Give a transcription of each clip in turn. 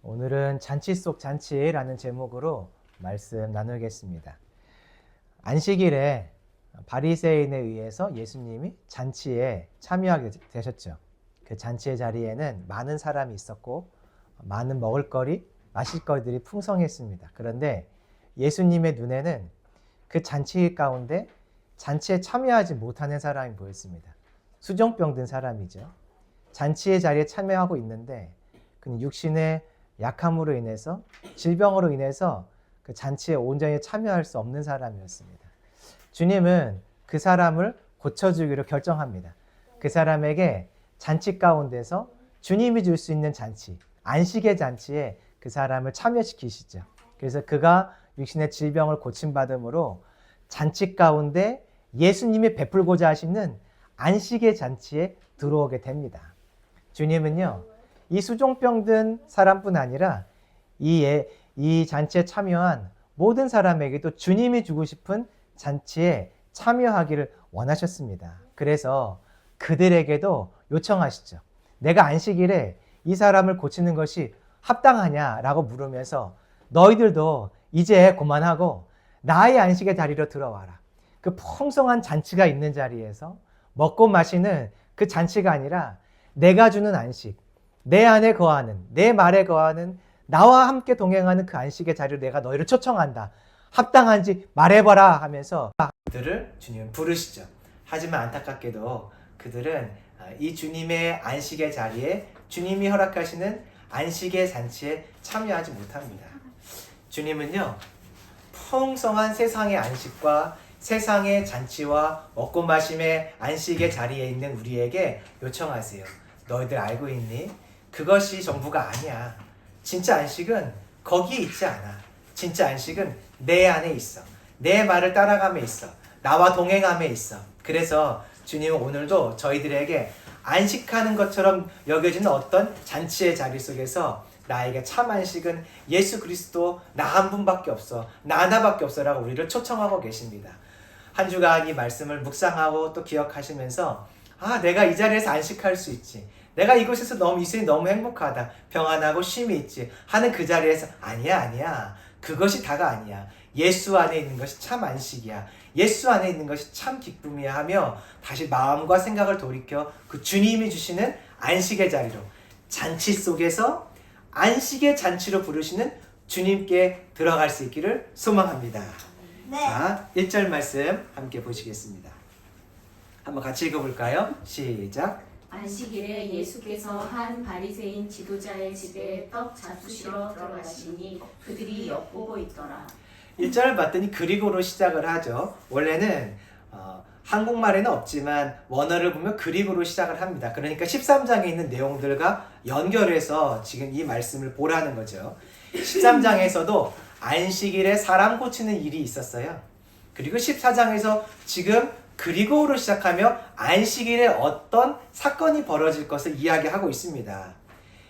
오늘은 잔치 속 잔치라는 제목으로 말씀 나누겠습니다. 안식일에 바리새인에 의해서 예수님이 잔치에 참여하게 되셨죠. 그 잔치의 자리에는 많은 사람이 있었고 많은 먹을거리, 마실거리들이 풍성했습니다. 그런데 예수님의 눈에는 그 잔치 가운데 잔치에 참여하지 못하는 사람이 보였습니다. 수종병 든 사람이죠. 잔치의 자리에 참여하고 있는데 그는 육신의 약함으로 인해서, 질병으로 인해서 그 잔치에 온전히 참여할 수 없는 사람이었습니다. 주님은 그 사람을 고쳐주기로 결정합니다. 그 사람에게 잔치 가운데서 주님이 줄 수 있는 잔치, 안식의 잔치에 그 사람을 참여시키시죠. 그래서 그가 육신의 질병을 고침받음으로 잔치 가운데 예수님이 베풀고자 하시는 안식의 잔치에 들어오게 됩니다. 주님은요, 이 수종병 든 사람뿐 아니라 이 잔치에 참여한 모든 사람에게도 주님이 주고 싶은 잔치에 참여하기를 원하셨습니다. 그래서 그들에게도 요청하시죠. 내가 안식일에 이 사람을 고치는 것이 합당하냐라고 물으면서 너희들도 이제 그만하고 나의 안식의 자리로 들어와라. 그 풍성한 잔치가 있는 자리에서 먹고 마시는 그 잔치가 아니라 내가 주는 안식, 내 안에 거하는, 내 말에 거하는, 나와 함께 동행하는 그 안식의 자리로 내가 너희를 초청한다. 합당한지 말해봐라 하면서 그들을 주님은 부르시죠. 하지만 안타깝게도 그들은 이 주님의 안식의 자리에 주님이 허락하시는 안식의 잔치에 참여하지 못합니다. 주님은요, 풍성한 세상의 안식과 세상의 잔치와 먹고 마심의 안식의 자리에 있는 우리에게 요청하세요. 너희들 알고 있니? 그것이 전부가 아니야. 진짜 안식은 거기에 있지 않아. 진짜 안식은 내 안에 있어. 내 말을 따라감에 있어. 나와 동행함에 있어. 그래서 주님은 오늘도 저희들에게 안식하는 것처럼 여겨지는 어떤 잔치의 자리 속에서 나에게 참 안식은 예수 그리스도 나 한 분밖에 없어. 나 하나밖에 없어라고 우리를 초청하고 계십니다. 한 주간 이 말씀을 묵상하고 또 기억하시면서 내가 이 자리에서 안식할 수 있지. 내가 이곳에서 이곳이 너무 행복하다. 평안하고 쉼이 있지. 하는 그 자리에서 아니야. 그것이 다가 아니야. 예수 안에 있는 것이 참 안식이야. 예수 안에 있는 것이 참 기쁨이야 하며 다시 마음과 생각을 돌이켜 그 주님이 주시는 안식의 자리로, 잔치 속에서 안식의 잔치로 부르시는 주님께 들어갈 수 있기를 소망합니다. 네. 자, 1절 말씀 함께 보시겠습니다. 한번 같이 읽어볼까요? 시작. 안식일에 예수께서 한 바리새인 지도자의 집에 떡 잡수시러 들어가시니 그들이 엿보고 있더라. 1절을 봤더니 그리고로 시작을 하죠. 원래는 한국말에는 없지만 원어를 보면 그리고로 시작을 합니다. 그러니까 13장에 있는 내용들과 연결해서 지금 이 말씀을 보라는 거죠. 13장에서도 안식일에 사람 고치는 일이 있었어요. 그리고 14장에서 지금 그리고로 시작하며 안식일에 어떤 사건이 벌어질 것을 이야기하고 있습니다.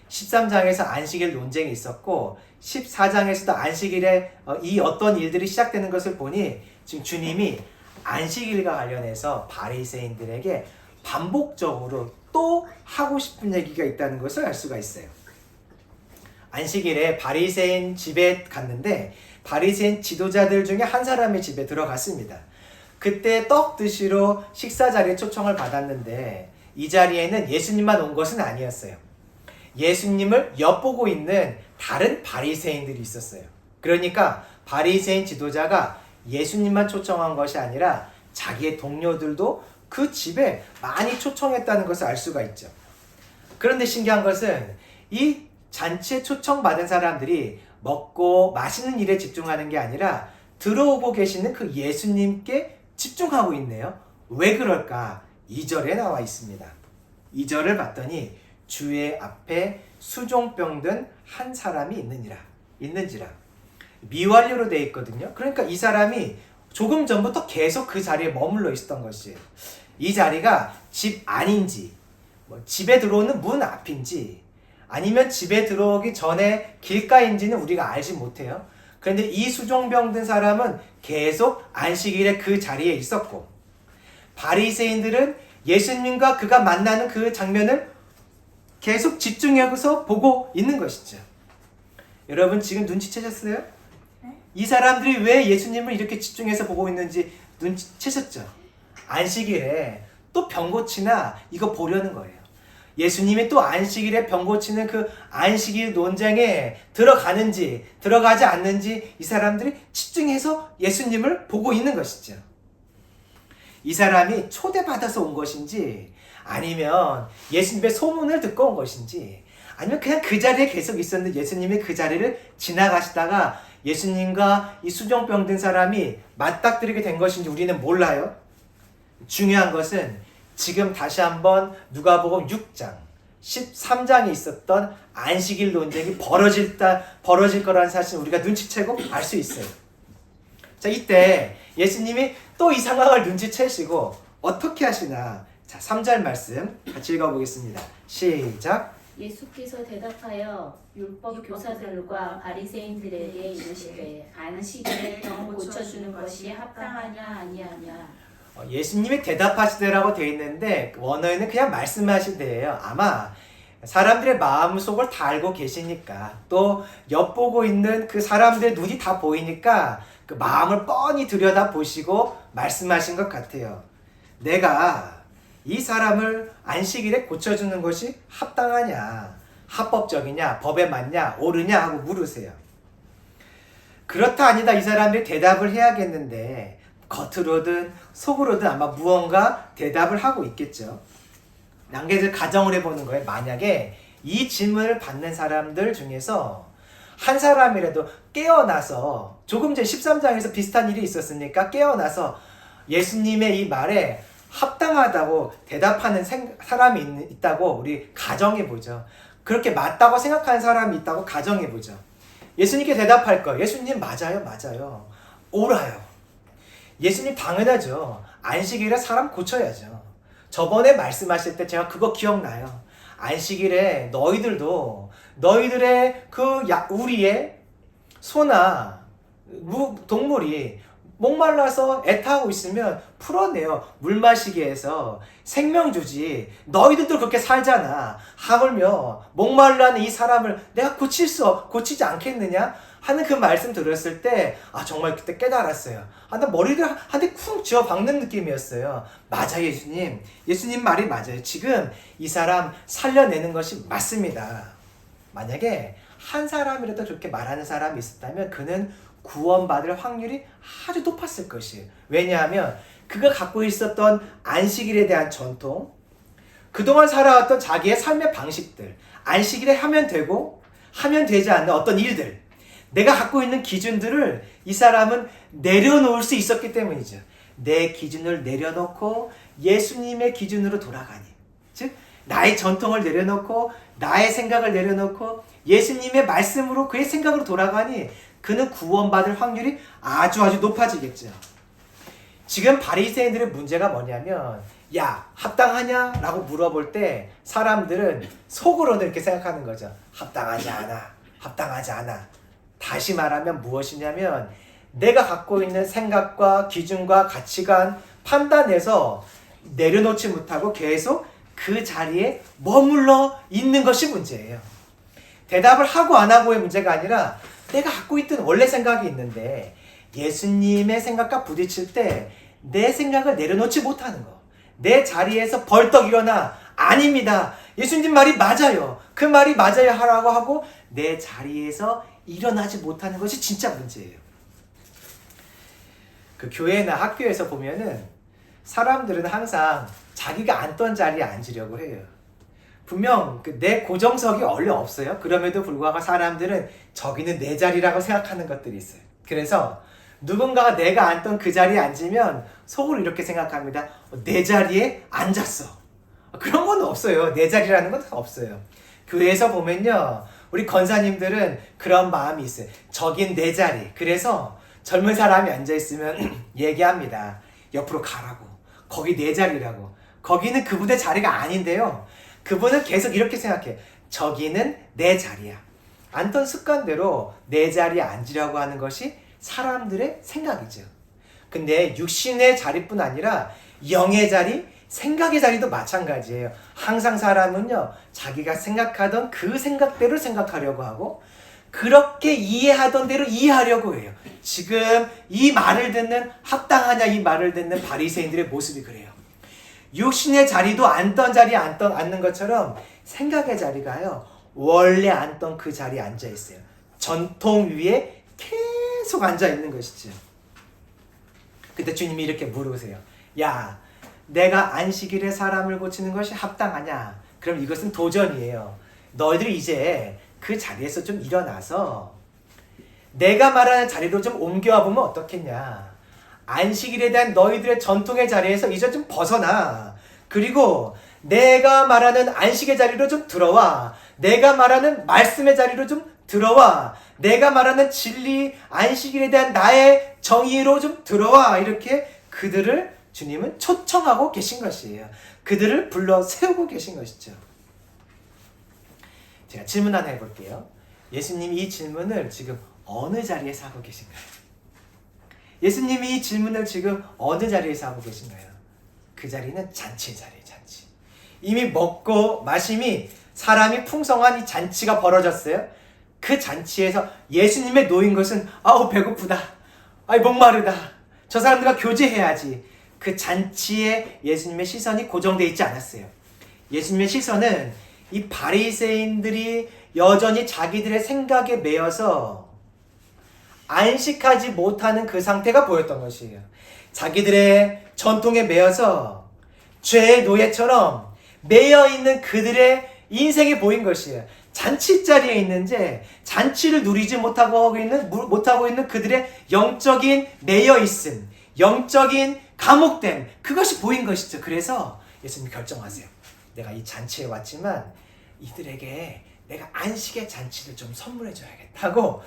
13장에서 안식일 논쟁이 있었고 14장에서도 안식일에 이 어떤 일들이 시작되는 것을 보니 지금 주님이 안식일과 관련해서 바리새인들에게 반복적으로 또 하고 싶은 얘기가 있다는 것을 알 수가 있어요. 안식일에 바리새인 집에 갔는데 바리새인 지도자들 중에 한 사람의 집에 들어갔습니다. 그때 떡 드시러 식사 자리에 초청을 받았는데 이 자리에는 예수님만 온 것은 아니었어요. 예수님을 엿보고 있는 다른 바리새인들이 있었어요. 그러니까 바리새인 지도자가 예수님만 초청한 것이 아니라 자기의 동료들도 그 집에 많이 초청했다는 것을 알 수가 있죠. 그런데 신기한 것은 이 잔치에 초청받은 사람들이 먹고 마시는 일에 집중하는 게 아니라 들어오고 계시는 그 예수님께 집중하고 있네요. 왜 그럴까? 2절에 나와 있습니다. 2절을 봤더니 주의 앞에 수종병 든 한 사람이 있는지라. 미완료로 되어 있거든요. 그러니까 이 사람이 조금 전부터 계속 그 자리에 머물러 있었던 것이에요. 이 자리가 집 안인지, 집에 들어오는 문 앞인지, 아니면 집에 들어오기 전에 길가인지는 우리가 알지 못해요. 그런데 이 수종병 든 사람은 계속 안식일에 그 자리에 있었고, 바리새인들은 예수님과 그가 만나는 그 장면을 계속 집중해서 보고 있는 것이죠. 여러분 지금 눈치채셨어요? 이 사람들이 왜 예수님을 이렇게 집중해서 보고 있는지 눈치채셨죠? 안식일에 또 병 고치나 이거 보려는 거예요. 예수님이 또 안식일에 병 고치는 그 안식일 논쟁에 들어가는지 들어가지 않는지 이 사람들이 집중해서 예수님을 보고 있는 것이죠. 이 사람이 초대받아서 온 것인지 아니면 예수님의 소문을 듣고 온 것인지 아니면 그냥 그 자리에 계속 있었는데 예수님이 그 자리를 지나가시다가 예수님과 이 수종병 든 사람이 맞닥뜨리게 된 것인지 우리는 몰라요. 중요한 것은 지금 다시 한번 누가복음 6장 13장에 있었던 안식일 논쟁이 벌어질 거라는 사실을 우리가 눈치채고 알 수 있어요. 자, 이때 예수님이 또 이 상황을 눈치채시고 어떻게 하시나. 자, 3절 말씀 같이 읽어보겠습니다. 시작. 예수께서 대답하여 율법 교사들과 바리새인들에게 이르시되 안식일에 병 고쳐주는 것이 합당하냐 아니하냐. 예수님이 대답하시되라고 되어 있는데 원어에는 그냥 말씀하시되예요. 아마 사람들의 마음속을 다 알고 계시니까 또 엿보고 있는 그 사람들의 눈이 다 보이니까 그 마음을 뻔히 들여다보시고 말씀하신 것 같아요. 내가 이 사람을 안식일에 고쳐주는 것이 합당하냐, 합법적이냐, 법에 맞냐, 옳으냐 하고 물으세요. 그렇다 아니다 이 사람들이 대답을 해야겠는데 겉으로든 속으로든 아마 무언가 대답을 하고 있겠죠. 난개들 가정을 해보는 거예요. 만약에 이 질문을 받는 사람들 중에서 한 사람이라도 깨어나서 조금 전 13장에서 비슷한 일이 있었으니까 깨어나서 예수님의 이 말에 합당하다고 대답하는 사람이 있다고 우리 가정해보죠. 그렇게 맞다고 생각하는 사람이 있다고 가정해보죠. 예수님께 대답할 거예요. 예수님 맞아요, 맞아요. 옳아요. 예수님 당연하죠. 안식일에 사람 고쳐야죠. 저번에 말씀하실 때 제가 그거 기억나요. 안식일에 너희들도 너희들의 우리의 소나 동물이 목말라서 애타고 있으면 풀어내요. 물 마시게 해서 생명 주지. 너희들도 그렇게 살잖아. 하물며 목말라는 이 사람을 내가 고치지 않겠느냐? 하는 그 말씀 들었을 때 정말 그때 깨달았어요. 나 머리를 한 대 쿵 쥐어 박는 느낌이었어요. 맞아요, 예수님. 예수님 말이 맞아요. 지금 이 사람 살려내는 것이 맞습니다. 만약에 한 사람이라도 그렇게 말하는 사람이 있었다면 그는 구원받을 확률이 아주 높았을 것이에요. 왜냐하면 그가 갖고 있었던 안식일에 대한 전통, 그동안 살아왔던 자기의 삶의 방식들, 안식일에 하면 되고 하면 되지 않는 어떤 일들, 내가 갖고 있는 기준들을 이 사람은 내려놓을 수 있었기 때문이죠. 내 기준을 내려놓고 예수님의 기준으로 돌아가니, 즉 나의 전통을 내려놓고 나의 생각을 내려놓고 예수님의 말씀으로 그의 생각으로 돌아가니 그는 구원받을 확률이 아주 높아지겠죠. 지금 바리새인들의 문제가 뭐냐면 야, 합당하냐? 라고 물어볼 때 사람들은 속으로는 이렇게 생각하는 거죠. 합당하지 않아. 합당하지 않아. 다시 말하면 무엇이냐면 내가 갖고 있는 생각과 기준과 가치관 판단해서 내려놓지 못하고 계속 그 자리에 머물러 있는 것이 문제예요. 대답을 하고 안 하고의 문제가 아니라 내가 갖고 있던 원래 생각이 있는데 예수님의 생각과 부딪힐 때 내 생각을 내려놓지 못하는 거. 내 자리에서 벌떡 일어나 아닙니다. 예수님 말이 맞아요. 그 말이 맞아야 하라고 하고 내 자리에서 일어나지 못하는 것이 진짜 문제예요. 그 교회나 학교에서 보면은 사람들은 항상 자기가 앉던 자리에 앉으려고 해요. 분명 내 고정석이 원래 없어요. 그럼에도 불구하고 사람들은 저기는 내 자리라고 생각하는 것들이 있어요. 그래서 누군가가 내가 앉던 그 자리에 앉으면 속으로 이렇게 생각합니다. 내 자리에 앉았어. 그런 건 없어요. 내 자리라는 건 없어요. 교회에서 보면요, 우리 권사님들은 그런 마음이 있어요. 저긴 내 자리. 그래서 젊은 사람이 앉아있으면 얘기합니다. 옆으로 가라고. 거기 내 자리라고. 거기는 그분의 자리가 아닌데요. 그분은 계속 이렇게 생각해. 저기는 내 자리야. 앉던 습관대로 내 자리에 앉으려고 하는 것이 사람들의 생각이죠. 근데 육신의 자리뿐 아니라 영의 자리, 생각의 자리도 마찬가지예요. 항상 사람은요, 자기가 생각하던 그 생각대로 생각하려고 하고 그렇게 이해하던 대로 이해하려고 해요. 지금 이 말을 듣는, 합당하냐 이 말을 듣는 바리새인들의 모습이 그래요. 육신의 자리도 앉던 자리에 앉는 것처럼 생각의 자리가요, 원래 앉던 그 자리에 앉아 있어요. 전통 위에 계속 앉아 있는 것이죠. 그때 주님이 이렇게 물으세요. 야, 내가 안식일에 사람을 고치는 것이 합당하냐? 그럼 이것은 도전이에요. 너희들이 이제 그 자리에서 좀 일어나서 내가 말하는 자리로 좀 옮겨와 보면 어떻겠냐? 안식일에 대한 너희들의 전통의 자리에서 이제 좀 벗어나. 그리고 내가 말하는 안식의 자리로 좀 들어와. 내가 말하는 말씀의 자리로 좀 들어와. 내가 말하는 진리, 안식일에 대한 나의 정의로 좀 들어와. 이렇게 그들을 주님은 초청하고 계신 것이에요. 그들을 불러 세우고 계신 것이죠. 제가 질문 하나 해볼게요. 예수님이 이 질문을 지금 어느 자리에서 하고 계신가요? 예수님이 이 질문을 지금 어느 자리에서 하고 계신가요? 그 자리는 잔치의 자리예요. 잔치. 이미 먹고 마심이 사람이 풍성한 이 잔치가 벌어졌어요. 그 잔치에서 예수님의 놓인 것은 아우 배고프다, 아이 목마르다, 저 사람들과 교제해야지. 그 잔치에 예수님의 시선이 고정되어 있지 않았어요. 예수님의 시선은 이 바리새인들이 여전히 자기들의 생각에 매여서 안식하지 못하는 그 상태가 보였던 것이에요. 자기들의 전통에 매여서 죄의 노예처럼 매여있는 그들의 인생이 보인 것이에요. 잔치 자리에 있는지 잔치를 누리지 못하고 있는 그들의 영적인 매여있음, 영적인 감옥됨, 그것이 보인 것이죠. 그래서 예수님이 결정하세요. 내가 이 잔치에 왔지만 이들에게 내가 안식의 잔치를 좀 선물해 줘야겠다고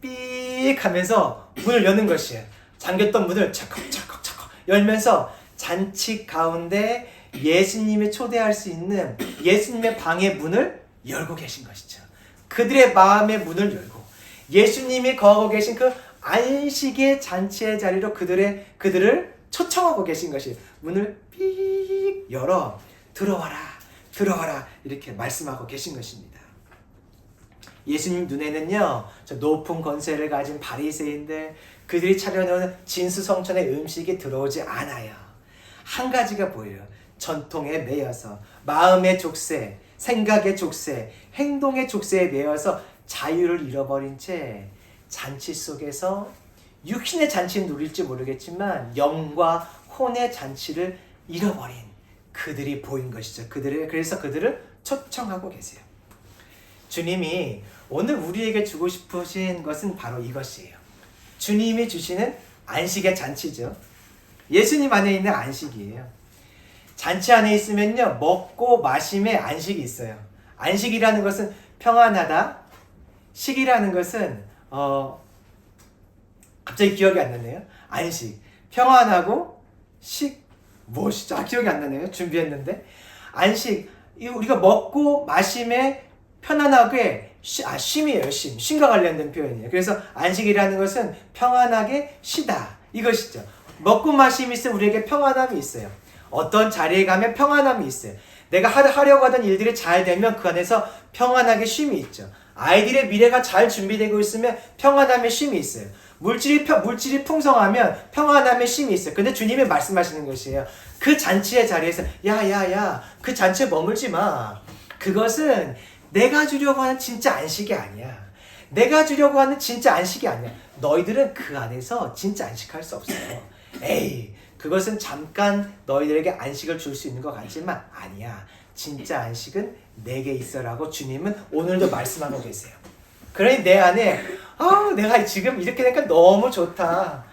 삑 하면서 문을 여는 것이에요. 잠겼던 문을 차컥차컥차컥 열면서 잔치 가운데 예수님이 초대할 수 있는 예수님의 방의 문을 열고 계신 것이죠. 그들의 마음의 문을 열고 예수님이 거하고 계신 그 안식의 잔치의 자리로 그들을 초청하고 계신 것이, 문을 삑 열어 들어와라, 들어와라 이렇게 말씀하고 계신 것입니다. 예수님 눈에는요, 저 높은 권세를 가진 바리새인들, 그들이 차려놓은 진수성찬의 음식이 들어오지 않아요. 한 가지가 보여요. 전통에 매여서 마음의 족쇄, 생각의 족쇄, 행동의 족쇄에 매여서 자유를 잃어버린 채 잔치 속에서 육신의 잔치는 누릴지 모르겠지만 영과 혼의 잔치를 잃어버린 그들이 보인 것이죠. 그래서 그들을 초청하고 계세요. 주님이 오늘 우리에게 주고 싶으신 것은 바로 이것이에요. 주님이 주시는 안식의 잔치죠. 예수님 안에 있는 안식이에요. 잔치 안에 있으면요, 먹고 마심의 안식이 있어요. 안식이라는 것은 평안하다. 식이라는 것은 갑자기 기억이 안 나네요. 안식, 평안하고 식, 무엇이죠? 기억이 안 나네요. 준비했는데 안식, 우리가 먹고 마심에 편안하게 쉼이에요. 쉼과 관련된 표현이에요. 그래서 안식이라는 것은 평안하게 쉬다, 이것이죠. 먹고 마심이 있으면 우리에게 평안함이 있어요. 어떤 자리에 가면 평안함이 있어요. 내가 하려고 하던 일들이 잘 되면 그 안에서 평안하게 쉼이 있죠. 아이들의 미래가 잘 준비되고 있으면 평안함의 쉼이 있어요. 물질이 풍성하면 평안함의 쉼이 있어요. 근데 주님이 말씀하시는 것이에요. 그 잔치의 자리에서 야야야, 그 잔치에 머물지 마. 그것은 내가 주려고 하는 진짜 안식이 아니야. 내가 주려고 하는 진짜 안식이 아니야. 너희들은 그 안에서 진짜 안식할 수 없어요. 에이, 그것은 잠깐 너희들에게 안식을 줄 수 있는 것 같지만 아니야. 진짜 안식은 내게 있어라고 주님은 오늘도 말씀하고 계세요. 그러니 내 안에 내가 지금 이렇게 되니까 너무 좋다.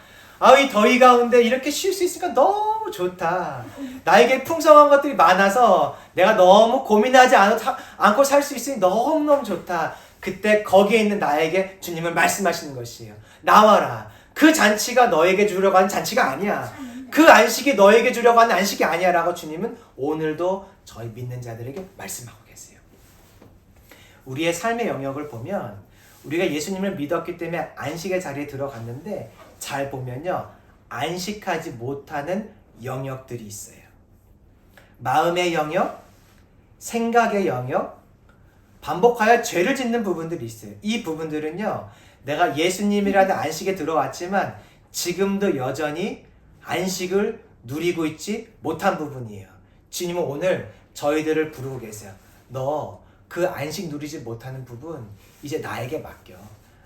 이 더위 가운데 이렇게 쉴 수 있으니까 너무 좋다. 나에게 풍성한 것들이 많아서 내가 너무 고민하지 않고 살 수 있으니 너무너무 좋다. 그때 거기에 있는 나에게 주님은 말씀하시는 것이에요. 나와라. 그 잔치가 너에게 주려고 하는 잔치가 아니야. 그 안식이 너에게 주려고 하는 안식이 아니야 라고 주님은 오늘도 저희 믿는 자들에게 말씀하고 계세요. 우리의 삶의 영역을 보면 우리가 예수님을 믿었기 때문에 안식의 자리에 들어갔는데 잘 보면요, 안식하지 못하는 영역들이 있어요. 마음의 영역, 생각의 영역, 반복하여 죄를 짓는 부분들이 있어요. 이 부분들은요, 내가 예수님이라는 안식에 들어왔지만 지금도 여전히 안식을 누리고 있지 못한 부분이에요. 주님은 오늘 저희들을 부르고 계세요. 너 그 안식 누리지 못하는 부분 이제 나에게 맡겨.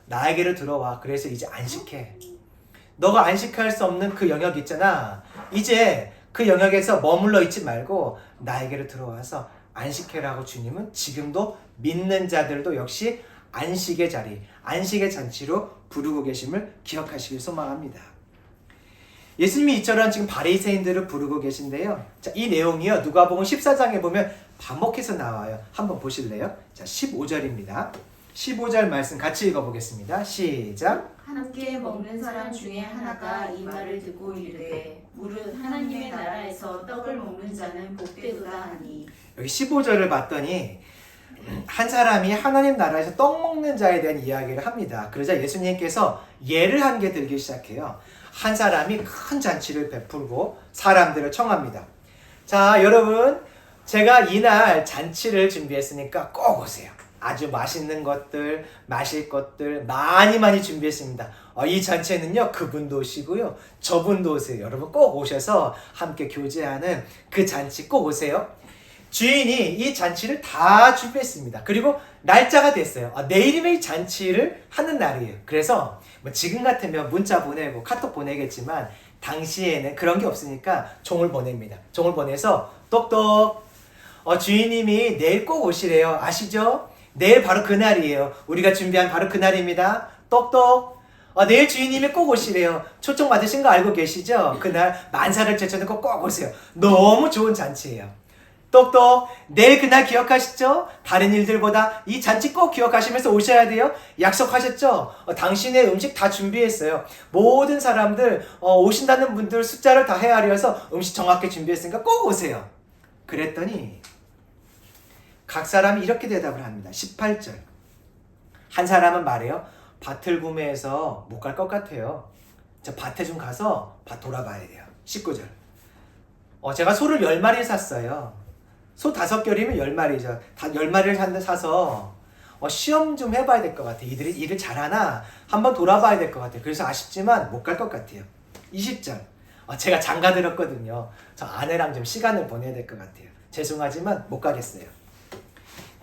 나에게로 들어와. 그래서 이제 안식해. 너가 안식할 수 없는 그 영역 있잖아. 이제 그 영역에서 머물러 있지 말고 나에게로 들어와서 안식해라고 주님은 지금도 믿는 자들도 역시 안식의 자리, 안식의 잔치로 부르고 계심을 기억하시길 소망합니다. 예수님이 이처럼 지금 바리새인들을 부르고 계신데요. 자, 이 내용이요. 누가복음 14장에 보면 반복해서 나와요. 한번 보실래요? 자, 15절입니다. 15절 말씀 같이 읽어보겠습니다. 시작. 함께 먹는 사람 중에 하나가 이 말을 듣고 이르되 무릇 하나님의 나라에서 떡을 먹는 자는 복되도다 하니. 여기 15절을 봤더니 한 사람이 하나님 나라에서 떡 먹는 자에 대한 이야기를 합니다. 그러자 예수님께서 예를 한 개 들기 시작해요. 한 사람이 큰 잔치를 베풀고 사람들을 청합니다. 자, 여러분, 제가 이날 잔치를 준비했으니까 꼭 오세요. 아주 맛있는 것들, 마실 것들 많이 준비했습니다. 이 잔치에는요, 그분도 오시고요, 저분도 오세요. 여러분 꼭 오셔서 함께 교제하는 그 잔치 꼭 오세요. 주인이 이 잔치를 다 준비했습니다. 그리고 날짜가 됐어요. 내일이면 이 잔치를 하는 날이에요. 그래서 뭐 지금 같으면 문자 보내고 카톡 보내겠지만 당시에는 그런 게 없으니까 종을 보냅니다. 종을 보내서 똑똑 주인님이 내일 꼭 오시래요. 아시죠? 내일 바로 그날이에요. 우리가 준비한 바로 그날입니다. 똑똑 내일 주인님이 꼭 오시래요. 초청 받으신 거 알고 계시죠? 그날 만사를 제쳐놓고 꼭 오세요. 너무 좋은 잔치예요. 똑똑 내일 그날 기억하시죠? 다른 일들보다 이 잔치 꼭 기억하시면서 오셔야 돼요. 약속하셨죠? 당신의 음식 다 준비했어요. 모든 사람들 오신다는 분들 숫자를 다 헤아려서 음식 정확히 준비했으니까 꼭 오세요. 그랬더니 각 사람이 이렇게 대답을 합니다. 18절 한 사람은 말해요. 밭을 구매해서 못 갈 것 같아요. 저 밭에 좀 가서 밭 돌아봐야 돼요. 19절 제가 소를 10마리 샀어요. 소 5결이면 10마리죠. 다 10마리를 사서 시험 좀 해봐야 될 것 같아요. 이들이 일을 잘하나 한번 돌아봐야 될 것 같아요. 그래서 아쉽지만 못 갈 것 같아요. 20절 제가 장가 들었거든요. 저 아내랑 좀 시간을 보내야 될 것 같아요. 죄송하지만 못 가겠어요.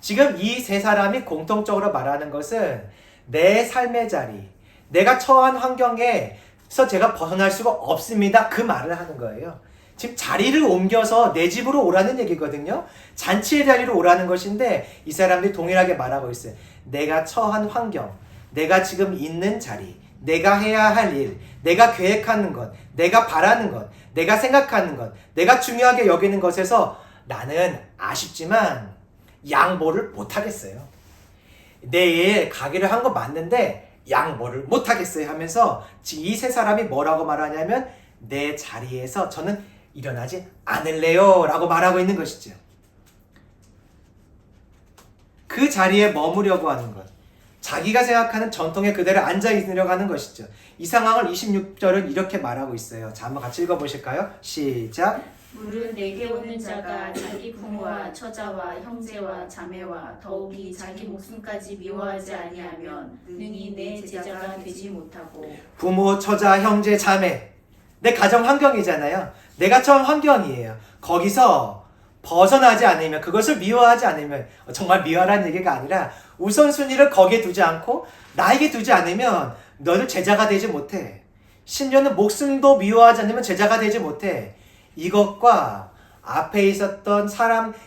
지금 이 세 사람이 공통적으로 말하는 것은 내 삶의 자리, 내가 처한 환경에서 제가 벗어날 수가 없습니다. 그 말을 하는 거예요. 지금 자리를 옮겨서 내 집으로 오라는 얘기거든요. 잔치의 자리로 오라는 것인데 이 사람들이 동일하게 말하고 있어요. 내가 처한 환경, 내가 지금 있는 자리, 내가 해야 할 일, 내가 계획하는 것, 내가 바라는 것, 내가 생각하는 것, 내가 중요하게 여기는 것에서 나는 아쉽지만 양보를 못하겠어요. 내일 가기를 한 거 맞는데 양보를 못하겠어요 하면서 이 세 사람이 뭐라고 말하냐면 내 자리에서 저는 일어나지 않을래요 라고 말하고 있는 것이죠. 그 자리에 머무려고 하는 것, 자기가 생각하는 전통에 그대로 앉아있으려고 하는 것이죠. 이 상황을 26절은 이렇게 말하고 있어요. 자, 한번 같이 읽어보실까요? 시작. 무릇 내게 오는 자가 자기 부모와 처자와 형제와 자매와 더욱이 자기 목숨까지 미워하지 아니하면 능히 내 제자가 되지 못하고. 부모, 처자, 형제, 자매, 내 가정 환경이잖아요. 내가 처한 환경이에요. 거기서 벗어나지 않으면, 그것을 미워하지 않으면, 정말 미워하라는 얘기가 아니라 우선순위를 거기에 두지 않고 나에게 두지 않으면 너를 제자가 되지 못해. 심지어는 목숨도 미워하지 않으면 제자가 되지 못해. 이것과 앞에 있었던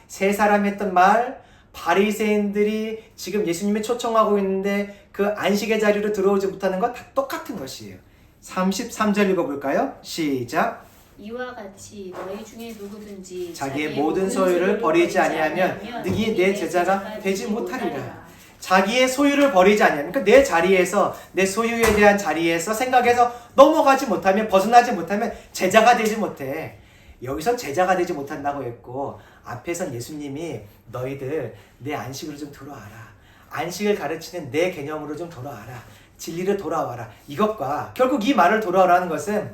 세 사람 했던 말, 바리새인들이 지금 예수님이 초청하고 있는데 그 안식의 자리로 들어오지 못하는 것 다 똑같은 것이에요. 33절 읽어볼까요? 시작. 이와 같이 너희 중에 누구든지 자기의 모든 소유를 버리지 아니하면 능히 내 제자가 되지 못하리라. 자기의 소유를 버리지 아니하면, 그러니까 내 자리에서, 내 소유에 대한 자리에서 생각해서 넘어가지 못하면, 벗어나지 못하면 제자가 되지 못해. 여기서 제자가 되지 못한다고 했고, 앞에선 예수님이 너희들 내 안식으로 좀 들어와라. 안식을 가르치는 내 개념으로 좀 돌아와라. 진리로 돌아와라. 이것과 결국 이 말을 돌아오라는 것은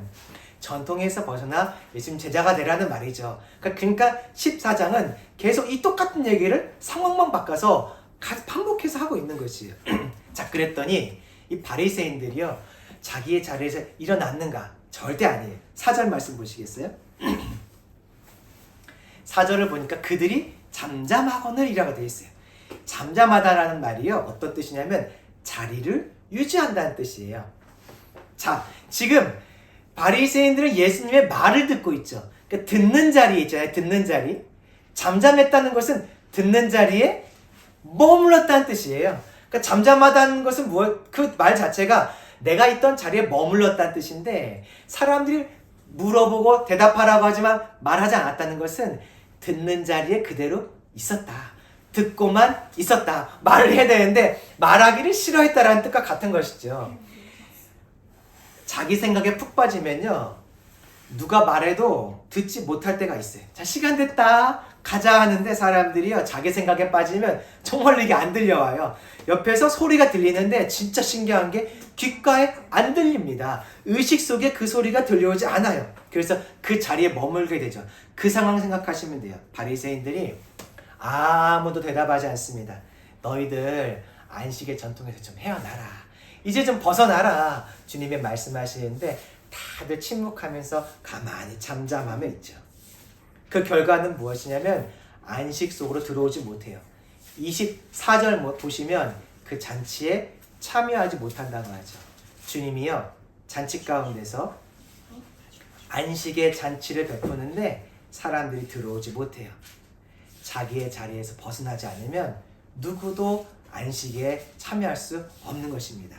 전통에서 벗어나 예수님 제자가 되라는 말이죠. 그러니까 14장은 계속 이 똑같은 얘기를 상황만 바꿔서 반복해서 하고 있는 것이에요. 자, 그랬더니 이 바리새인들이요, 자기의 자리에서 일어났는가? 절대 아니에요. 4절 말씀 보시겠어요? 4절을 보니까 그들이 잠잠하거늘 이라고 되어 있어요. 잠잠하다라는 말이요, 어떤 뜻이냐면 자리를 유지한다는 뜻이에요. 자, 지금 바리새인들은 예수님의 말을 듣고 있죠. 그러니까 듣는 자리에 있잖아요. 듣는 자리. 잠잠했다는 것은 듣는 자리에 머물렀다는 뜻이에요. 그러니까 잠잠하다는 것은 그 말 자체가 내가 있던 자리에 머물렀다는 뜻인데, 사람들이 물어보고 대답하라고 하지만 말하지 않았다는 것은 듣는 자리에 그대로 있었다. 듣고만 있었다. 말을 해야 되는데 말하기를 싫어했다라는 뜻과 같은 것이죠. 자기 생각에 푹 빠지면요, 누가 말해도 듣지 못할 때가 있어요. 자, 시간 됐다, 가자 하는데 사람들이요, 자기 생각에 빠지면 정말로 이게 안 들려와요. 옆에서 소리가 들리는데 진짜 신기한 게 귓가에 안 들립니다. 의식 속에 그 소리가 들려오지 않아요. 그래서 그 자리에 머물게 되죠. 그 상황 생각하시면 돼요. 바리새인들이 아무도 대답하지 않습니다. 너희들 안식의 전통에서 좀 헤어나라. 이제 좀 벗어나라. 주님이 말씀하시는데 다들 침묵하면서 가만히 잠잠하며 있죠. 그 결과는 무엇이냐면 안식 속으로 들어오지 못해요. 24절 보시면 그 잔치에 참여하지 못한다고 하죠. 주님이요, 잔치 가운데서 안식의 잔치를 베푸는데 사람들이 들어오지 못해요. 자기의 자리에서 벗어나지 않으면 누구도 안식에 참여할 수 없는 것입니다.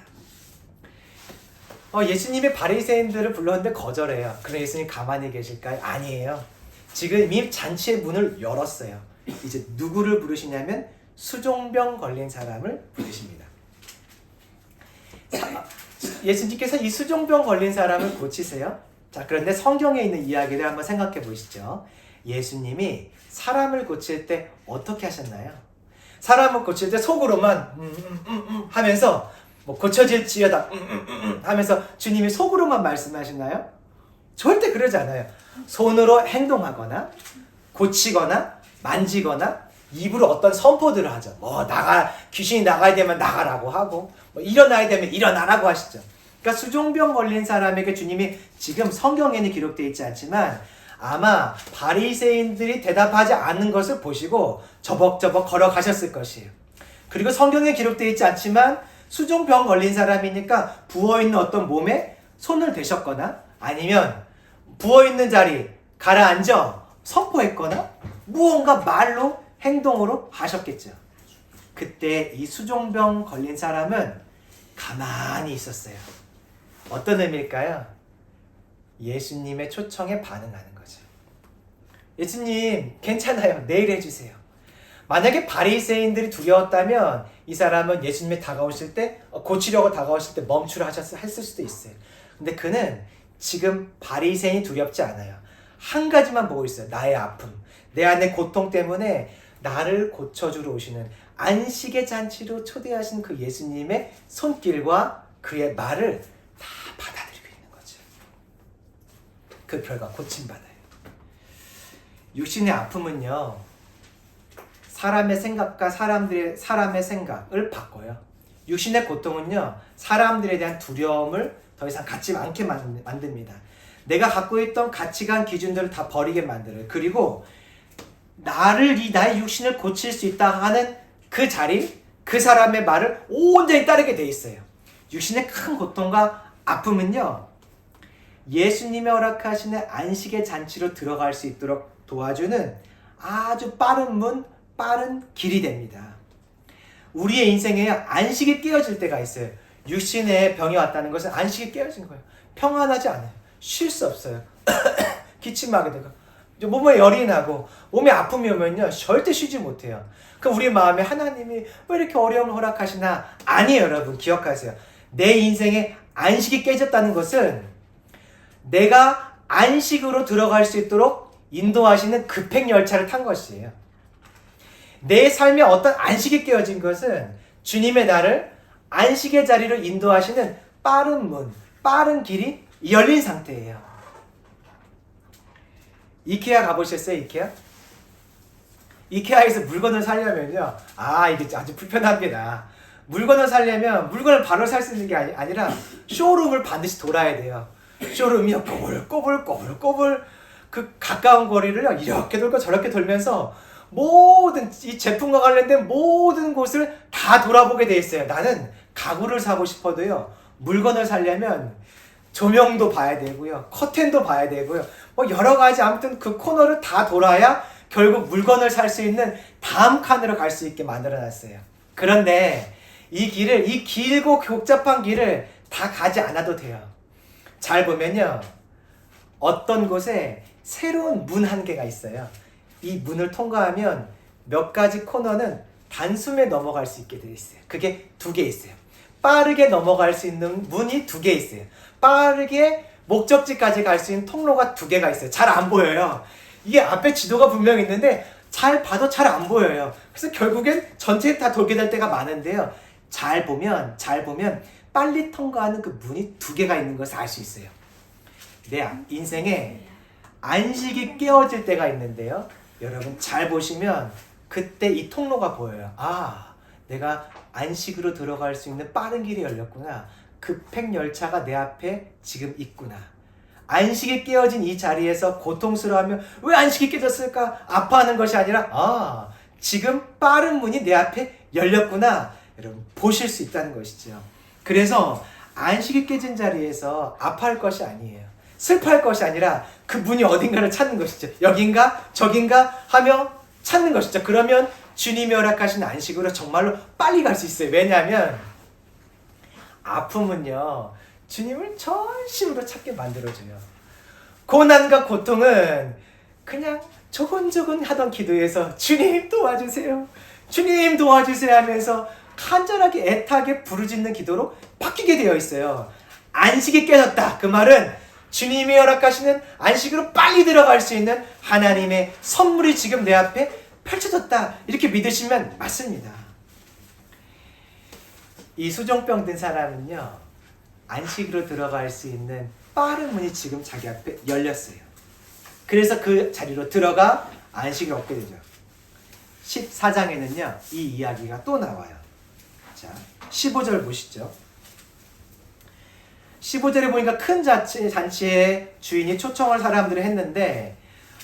예수님이 바리새인들을 불렀는데 거절해요. 그럼 예수님 가만히 계실까요? 아니에요. 지금 이미 잔치의 문을 열었어요. 이제 누구를 부르시냐면 수종병 걸린 사람을 부르십니다. 예수님께서 이 수종병 걸린 사람을 고치세요. 자, 그런데 성경에 있는 이야기를 한번 생각해 보시죠. 예수님이 사람을 고칠 때 어떻게 하셨나요? 사람을 고칠 때 속으로만 하면서 고쳐질지어다 하면서 주님이 속으로만 말씀하시나요? 절대 그러지 않아요. 손으로 행동하거나 고치거나 만지거나 입으로 어떤 선포들을 하죠. 귀신이 나가야 되면 나가라고 하고, 일어나야 되면 일어나라고 하시죠. 그러니까 수종병 걸린 사람에게 주님이, 지금 성경에는 기록되어 있지 않지만 아마 바리새인들이 대답하지 않는 것을 보시고 저벅저벅 걸어가셨을 것이에요. 그리고 성경에 기록되어 있지 않지만 수종병 걸린 사람이니까 부어있는 어떤 몸에 손을 대셨거나 아니면 부어있는 자리 가라앉아 선포했거나 무언가 말로 행동으로 하셨겠죠. 그때 이 수종병 걸린 사람은 가만히 있었어요. 어떤 의미일까요? 예수님의 초청에 반응하는 거죠. 예수님, 괜찮아요. 내일 해주세요. 만약에 바리새인들이 두려웠다면 이 사람은 예수님이 다가오실 때, 고치려고 다가오실 때 멈추라 했을 수도 있어요. 근데 그는 지금 바리새인이 두렵지 않아요. 한 가지만 보고 있어요. 나의 아픔, 내 안의 고통 때문에 나를 고쳐주러 오시는 안식의 잔치로 초대하신 그 예수님의 손길과 그의 말을 다 받아들이고 있는 거죠. 그 결과 고침받아요. 육신의 아픔은요, 사람의 생각과 사람의 생각을 바꿔요. 육신의 고통은요, 사람들에 대한 두려움을 더 이상 갖지 않게 만듭니다. 내가 갖고 있던 가치관 기준들을 다 버리게 만들어요. 그리고 나의 육신을 고칠 수 있다 하는 그 자리, 그 사람의 말을 온전히 따르게 돼 있어요. 육신의 큰 고통과 아픔은요, 예수님이 허락하시는 안식의 잔치로 들어갈 수 있도록 도와주는 아주 빠른 문, 빠른 길이 됩니다. 우리의 인생에 안식이 깨어질 때가 있어요. 육신에 병이 왔다는 것은 안식이 깨어진 거예요. 평안하지 않아요. 쉴 수 없어요. 기침하게 되고 몸에 열이 나고 몸에 아픔이 오면요, 절대 쉬지 못해요. 그럼 우리 마음에 하나님이 왜 이렇게 어려움을 허락하시나? 아니에요. 여러분 기억하세요. 내 인생에 안식이 깨졌다는 것은 내가 안식으로 들어갈 수 있도록 인도하시는 급행열차를 탄 것이에요. 내 삶에 어떤 안식이 깨어진 것은 주님의 나를 안식의 자리로 인도하시는 빠른 문, 빠른 길이 열린 상태예요. 이케아 가보셨어요? 이케아에서 물건을 사려면요. 이게 아주 불편합니다. 물건을 사려면 물건을 바로 살 수 있는 게 아니라 쇼룸을 반드시 돌아야 돼요. 쇼룸이요. 꼬불꼬불 그 가까운 거리를 이렇게 돌고 저렇게 돌면서 모든 이 제품과 관련된 모든 곳을 다 돌아보게 돼 있어요. 나는 가구를 사고 싶어도요. 물건을 사려면 조명도 봐야 되고요. 커튼도 봐야 되고요. 뭐 여러 가지 아무튼 그 코너를 다 돌아야 결국 물건을 살 수 있는 다음 칸으로 갈 수 있게 만들어 놨어요. 그런데 이 길고 복잡한 길을 다 가지 않아도 돼요. 잘 보면요. 어떤 곳에 새로운 문 한 개가 있어요. 이 문을 통과하면 몇 가지 코너는 단숨에 넘어갈 수 있게 되어 있어요. 그게 2개 있어요. 빠르게 넘어갈 수 있는 문이 2개 있어요. 빠르게 목적지까지 갈 수 있는 통로가 2개가 있어요. 잘 안 보여요. 이게 앞에 지도가 분명히 있는데 잘 봐도 잘 안 보여요. 그래서 결국엔 전체에 다 돌게 될 때가 많은데요. 잘 보면 빨리 통과하는 그 문이 2개가 있는 것을 알 수 있어요. 내 인생에 안식이 깨어질 때가 있는데요. 여러분 잘 보시면 그때 이 통로가 보여요. 내가 안식으로 들어갈 수 있는 빠른 길이 열렸구나. 급행 열차가 내 앞에 지금 있구나. 안식이 깨어진 이 자리에서 고통스러워하면 왜 안식이 깨졌을까? 아파하는 것이 아니라 지금 빠른 문이 내 앞에 열렸구나. 여러분 보실 수 있다는 것이죠. 그래서 안식이 깨진 자리에서 아파할 것이 아니에요. 슬퍼할 것이 아니라 그 문이 어딘가를 찾는 것이죠. 여긴가 저긴가 하며 찾는 것이죠. 그러면 주님이 허락하신 안식으로 정말로 빨리 갈 수 있어요. 왜냐하면 아픔은요 주님을 전심으로 찾게 만들어줘요. 고난과 고통은 그냥 조곤조곤 하던 기도에서 주님 도와주세요, 주님 도와주세요 하면서 간절하게 애타게 부르짖는 기도로 바뀌게 되어 있어요. 안식이 깨졌다. 그 말은 주님이 허락하시는 안식으로 빨리 들어갈 수 있는 하나님의 선물이 지금 내 앞에 펼쳐졌다. 이렇게 믿으시면 맞습니다. 이 수종병 든 사람은요. 안식으로 들어갈 수 있는 빠른 문이 지금 자기 앞에 열렸어요. 그래서 그 자리로 들어가 안식을 얻게 되죠. 14장에는요. 이 이야기가 또 나와요. 자, 15절 보시죠. 15절에 보니까 큰 잔치에 주인이 초청을 사람들을 했는데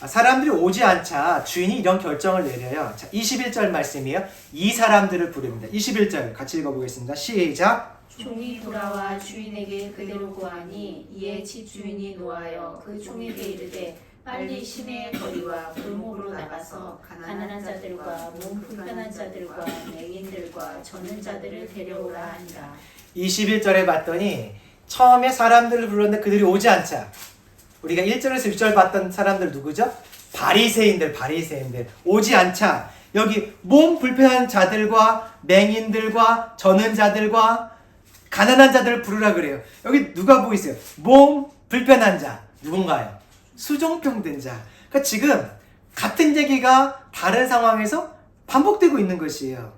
사람들이 오지 않자 주인이 이런 결정을 내려요. 자, 21절 말씀이에요. 이 사람들을 부릅니다. 21절 같이 읽어보겠습니다. 시작. 종이 돌아와 주인에게 그대로 구하니 이에 집주인이 노하여 그 종에게 이르되 빨리 시내의 거리와 골목으로 나가서 가난한 자들과 몸 불편한 자들과 맹인들과 젖는 자들을 데려오라 한다. 21절에 봤더니 처음에 사람들을 불렀는데 그들이 오지 않자 우리가 1절에서 6절 봤던 사람들 누구죠? 바리새인들 오지 않자 여기 몸 불편한 자들과 맹인들과 젖는 자들과 가난한 자들을 부르라 그래요. 여기 누가 보고 있어요? 몸 불편한 자 누군가요? 수종병 든 자. 그러니까 지금 같은 얘기가 다른 상황에서 반복되고 있는 것이에요.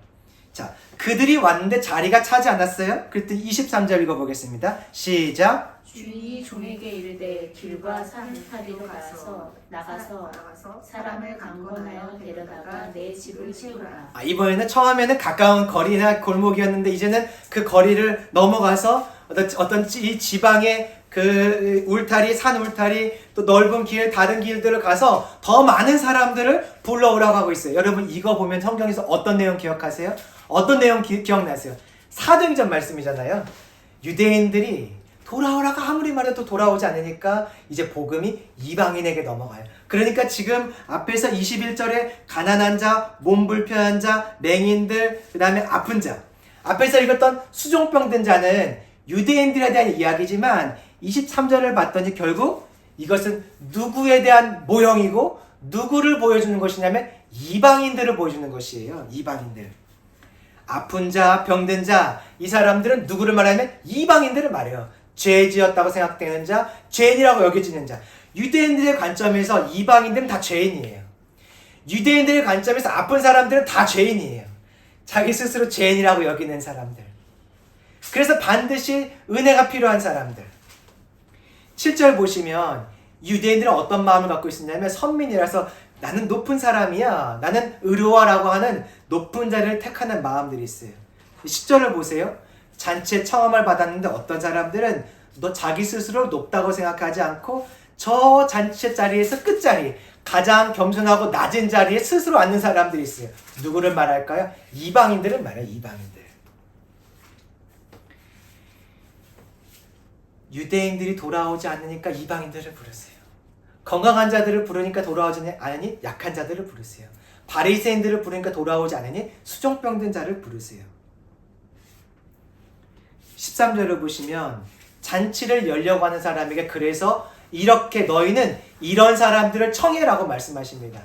자, 그들이 왔는데 자리가 차지 않았어요? 그랬더니 23절 읽어보겠습니다. 시작. 주인이 종에게 이르되 길과 산타리로 나가서 사람을 강권하여 데려다가 내 집을 채우라. 이번에는 처음에는 가까운 거리나 골목이었는데 이제는 그 거리를 넘어가서 어떤 이 지방의 그 울타리, 산 울타리, 또 넓은 길, 다른 길들을 가서 더 많은 사람들을 불러오라고 하고 있어요. 여러분 이거 보면 성경에서 어떤 내용 기억하세요? 어떤 내용 기억나세요? 사도행전 말씀이잖아요. 유대인들이 돌아오라고 아무리 말해도 돌아오지 않으니까 이제 복음이 이방인에게 넘어가요. 그러니까 지금 앞에서 21절에 가난한 자, 몸 불편한 자, 맹인들, 그 다음에 아픈 자. 앞에서 읽었던 수종병 든 자는 유대인들에 대한 이야기지만 23절을 봤더니 결국 이것은 누구에 대한 모형이고 누구를 보여주는 것이냐면 이방인들을 보여주는 것이에요. 이방인들. 아픈 자, 병든 자, 이 사람들은 누구를 말하냐면 이방인들을 말해요. 죄 지었다고 생각되는 자, 죄인이라고 여겨지는 자. 유대인들의 관점에서 이방인들은 다 죄인이에요. 유대인들의 관점에서 아픈 사람들은 다 죄인이에요. 자기 스스로 죄인이라고 여기는 사람들. 그래서 반드시 은혜가 필요한 사람들. 7절 보시면 유대인들은 어떤 마음을 갖고 있었냐면 선민이라서 나는 높은 사람이야. 나는 의로와라고 하는 높은 자리를 택하는 마음들이 있어요. 10절을 보세요. 잔치에 청함을 받았는데 어떤 사람들은 너 자기 스스로 높다고 생각하지 않고 저 잔치 자리에서 끝자리, 가장 겸손하고 낮은 자리에 스스로 앉는 사람들이 있어요. 누구를 말할까요? 이방인들을 말해요. 이방인들. 유대인들이 돌아오지 않으니까 이방인들을 부르세요. 건강한 자들을 부르니까 돌아오지 않으니 약한 자들을 부르세요. 바리새인들을 부르니까 돌아오지 않으니 수종병든 자를 부르세요. 13절을 보시면 잔치를 열려고 하는 사람에게 그래서 이렇게 너희는 이런 사람들을 청해라고 말씀하십니다.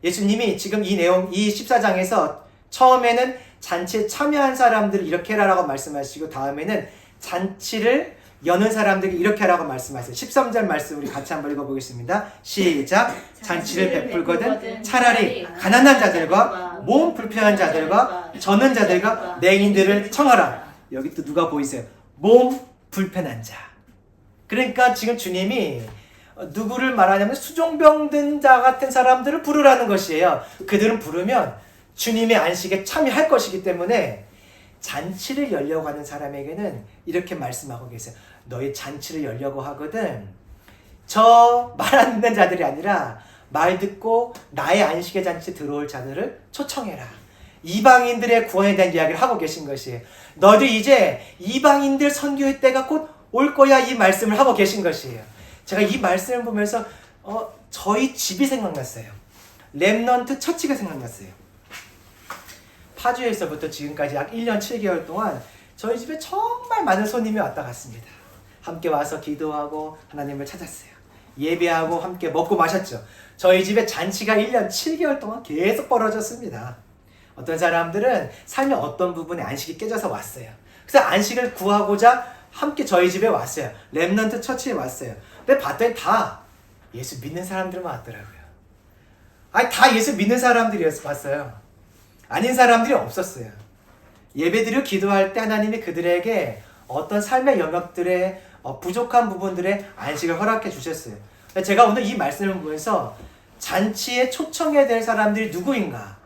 예수님이 지금 이 내용, 이 14장에서 처음에는 잔치에 참여한 사람들을 이렇게 해라라고 말씀하시고 다음에는 잔치를 여는 사람들에게 이렇게 하라고 말씀하세요. 13절 말씀 우리 같이 한번 읽어보겠습니다. 시작! 잔치를 베풀거든 차라리 가난한 자들과 몸 불편한 자들과 저는 자들과 맹인들을 청하라. 여기 또 누가 보이세요? 몸 불편한 자. 그러니까 지금 주님이 누구를 말하냐면 수종병든 자 같은 사람들을 부르라는 것이에요. 그들은 부르면 주님의 안식에 참여할 것이기 때문에 잔치를 열려고 하는 사람에게는 이렇게 말씀하고 계세요. 너희 잔치를 열려고 하거든 저 말 안 듣는 자들이 아니라 말 듣고 나의 안식의 잔치에 들어올 자들을 초청해라. 이방인들의 구원에 대한 이야기를 하고 계신 것이에요. 너희들 이제 이방인들 선교의 때가 곧 올 거야 이 말씀을 하고 계신 것이에요. 제가 이 말씀을 보면서 저희 집이 생각났어요. 렘넌트 처치가 생각났어요. 파주에서부터 지금까지 약 1년 7개월 동안 저희 집에 정말 많은 손님이 왔다 갔습니다. 함께 와서 기도하고 하나님을 찾았어요. 예배하고 함께 먹고 마셨죠. 저희 집에 잔치가 1년 7개월 동안 계속 벌어졌습니다. 어떤 사람들은 삶의 어떤 부분에 안식이 깨져서 왔어요. 그래서 안식을 구하고자 함께 저희 집에 왔어요. 렘넌트 처치에 왔어요. 근데 봤더니 다 예수 믿는 사람들만 왔더라고요. 아니 다 예수 믿는 사람들이었어 봤어요. 아닌 사람들이 없었어요. 예배드리고 기도할 때 하나님이 그들에게 어떤 삶의 영역들의 부족한 부분들의 안식을 허락해 주셨어요. 제가 오늘 이 말씀을 보면서 잔치에 초청해야 될 사람들이 누구인가,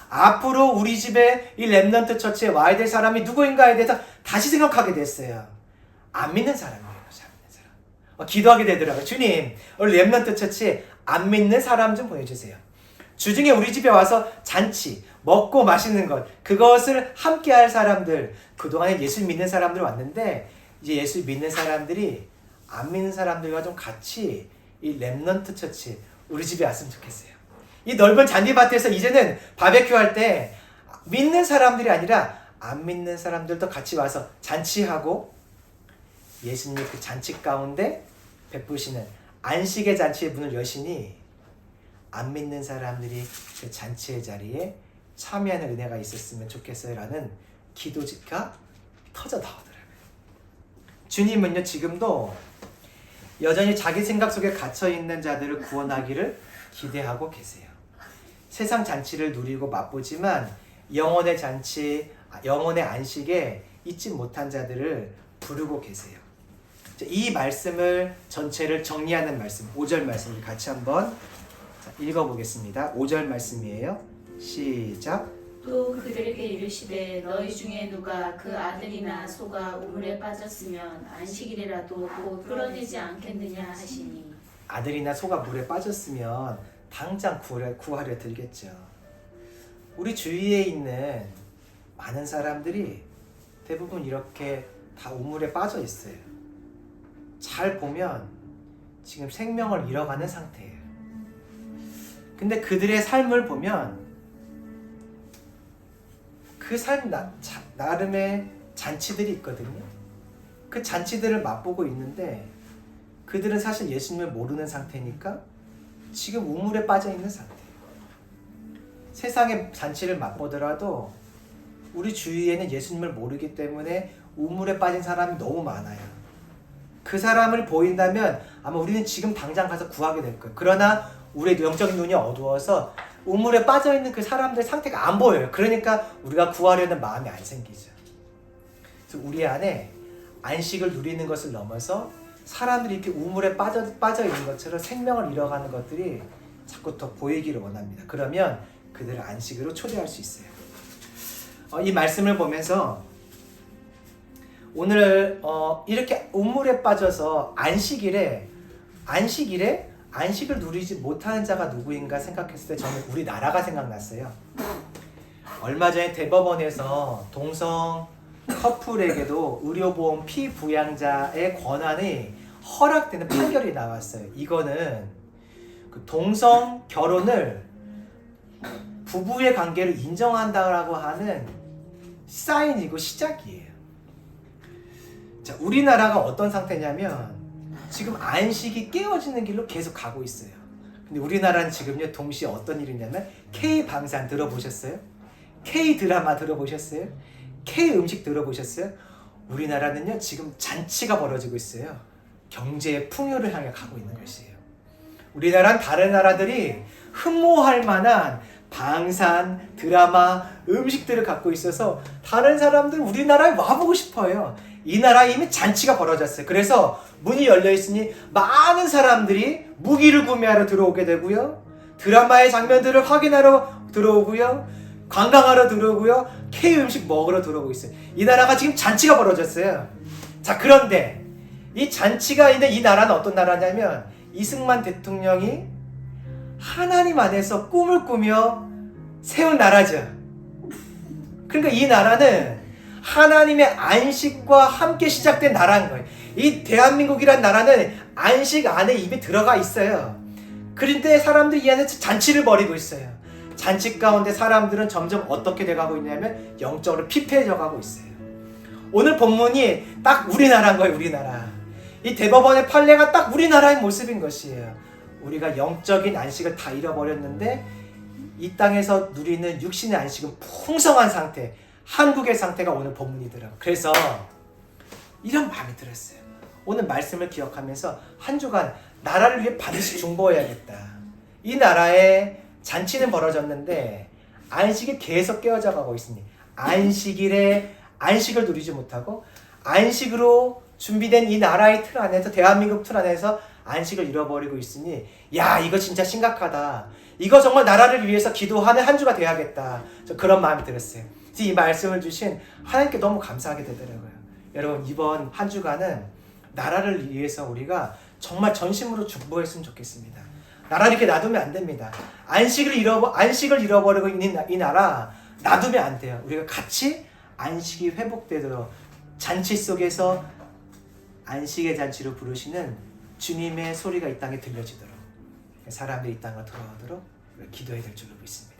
앞으로 우리 집에 이 렘넌트 처치에 와야 될 사람이 누구인가에 대해서 다시 생각하게 됐어요. 안 믿는 사람이에요. 안 믿는 사람. 기도하게 되더라고요. 주님, 오늘 렘넌트 처치에 안 믿는 사람 좀 보내주세요. 주중에 우리 집에 와서 잔치, 먹고 마시는 것, 그것을 함께 할 사람들, 그동안에 예수 믿는 사람들 왔는데 이제 예수 믿는 사람들이 안 믿는 사람들과 좀 같이 이 렘넌트 처치 우리 집에 왔으면 좋겠어요. 이 넓은 잔디밭에서 이제는 바베큐 할 때 믿는 사람들이 아니라 안 믿는 사람들도 같이 와서 잔치하고 예수님 그 잔치 가운데 베푸시는 안식의 잔치의 문을 여시니 안 믿는 사람들이 그 잔치의 자리에 참여하는 은혜가 있었으면 좋겠어요 라는 기도가 터져 나오더라고요. 주님은요 지금도 여전히 자기 생각 속에 갇혀있는 자들을 구원하기를 기대하고 계세요. 세상 잔치를 누리고 맛보지만 영혼의 잔치, 영혼의 안식에 있지 못한 자들을 부르고 계세요. 이 말씀을 전체를 정리하는 말씀, 5절 말씀을 같이 한번 읽어보겠습니다. 5절 말씀이에요. 시작. 또 그들에게 이르시되 너희 중에 누가 그 아들이나 소가 우물에 빠졌으면 안식일이라도 곧 끌어내지 않겠느냐 하시니. 아들이나 소가 물에 빠졌으면 당장 구하려 들겠죠. 우리 주위에 있는 많은 사람들이 대부분 이렇게 다 우물에 빠져 있어요. 잘 보면 지금 생명을 잃어가는 상태예요. 근데 그들의 삶을 보면 그 삶 나름의 잔치들이 있거든요. 그 잔치들을 맛보고 있는데 그들은 사실 예수님을 모르는 상태니까 지금 우물에 빠져 있는 상태예요. 세상의 잔치를 맛보더라도 우리 주위에는 예수님을 모르기 때문에 우물에 빠진 사람이 너무 많아요. 그 사람을 보인다면 아마 우리는 지금 당장 가서 구하게 될 거예요. 그러나 우리의 영적인 눈이 어두워서 우물에 빠져있는 그 사람들의 상태가 안 보여요. 그러니까 우리가 구하려는 마음이 안 생기죠. 그래서 우리 안에 안식을 누리는 것을 넘어서 사람들이 이렇게 우물에 빠져 있는 것처럼 생명을 잃어가는 것들이 자꾸 더 보이기를 원합니다. 그러면 그들을 안식으로 초대할 수 있어요. 이 말씀을 보면서 오늘 이렇게 우물에 빠져서 안식일에 안식을 누리지 못하는 자가 누구인가 생각했을 때 저는 우리나라가 생각났어요. 얼마 전에 대법원에서 동성 커플에게도 의료보험 피부양자의 권한이 허락되는 판결이 나왔어요. 이거는 그 동성 결혼을 부부의 관계를 인정한다라고 하는 사인이고 시작이에요. 자, 우리나라가 어떤 상태냐면 지금 안식이 깨어지는 길로 계속 가고 있어요. 근데 우리나라는 지금요 동시에 어떤 일이 있냐면 K-방산 들어보셨어요? K-드라마 들어보셨어요? K-음식 들어보셨어요? 우리나라는요 지금 잔치가 벌어지고 있어요. 경제의 풍요를 향해 가고 있는 것이에요. 우리나라는 다른 나라들이 흠모할 만한 방산, 드라마, 음식들을 갖고 있어서 다른 사람들 우리나라에 와보고 싶어요. 이 나라에 이미 잔치가 벌어졌어요. 그래서 문이 열려 있으니 많은 사람들이 무기를 구매하러 들어오게 되고요. 드라마의 장면들을 확인하러 들어오고요. 관광하러 들어오고요. K 음식 먹으러 들어오고 있어요. 이 나라가 지금 잔치가 벌어졌어요. 자, 그런데 이 잔치가 있는 이 나라는 어떤 나라냐면 이승만 대통령이 하나님 안에서 꿈을 꾸며 세운 나라죠. 그러니까 이 나라는 하나님의 안식과 함께 시작된 나라인 거예요. 이 대한민국이란 나라는 안식 안에 이미 들어가 있어요. 그런데 사람들이 이 안에서 잔치를 벌이고 있어요. 잔치 가운데 사람들은 점점 어떻게 돼가고 있냐면 영적으로 피폐해져 가고 있어요. 오늘 본문이 딱 우리나라인 거예요. 우리나라. 이 대법원의 판례가 딱 우리나라의 모습인 것이에요. 우리가 영적인 안식을 다 잃어버렸는데 이 땅에서 누리는 육신의 안식은 풍성한 상태, 한국의 상태가 오늘 본문이더라고요. 그래서 이런 마음이 들었어요. 오늘 말씀을 기억하면서 한 주간 나라를 위해 반드시 중보해야겠다. 이 나라에 잔치는 벌어졌는데 안식이 계속 깨어져 가고 있으니 안식일에 안식을 누리지 못하고 안식으로 준비된 이 나라의 틀 안에서 대한민국 틀 안에서 안식을 잃어버리고 있으니 야 이거 진짜 심각하다. 이거 정말 나라를 위해서 기도하는 한 주가 돼야겠다. 저 그런 마음이 들었어요. 이 말씀을 주신 하나님께 너무 감사하게 되더라고요. 여러분 이번 한 주간은 나라를 위해서 우리가 정말 전심으로 중보했으면 좋겠습니다. 나라를 이렇게 놔두면 안 됩니다. 안식을 잃어버리고 있는 이 나라 놔두면 안 돼요. 우리가 같이 안식이 회복되도록 잔치 속에서 안식의 잔치로 부르시는 주님의 소리가 이 땅에 들려지도록 사람들이 이 땅으로 돌아오도록 기도해야 될 줄로 믿습니다.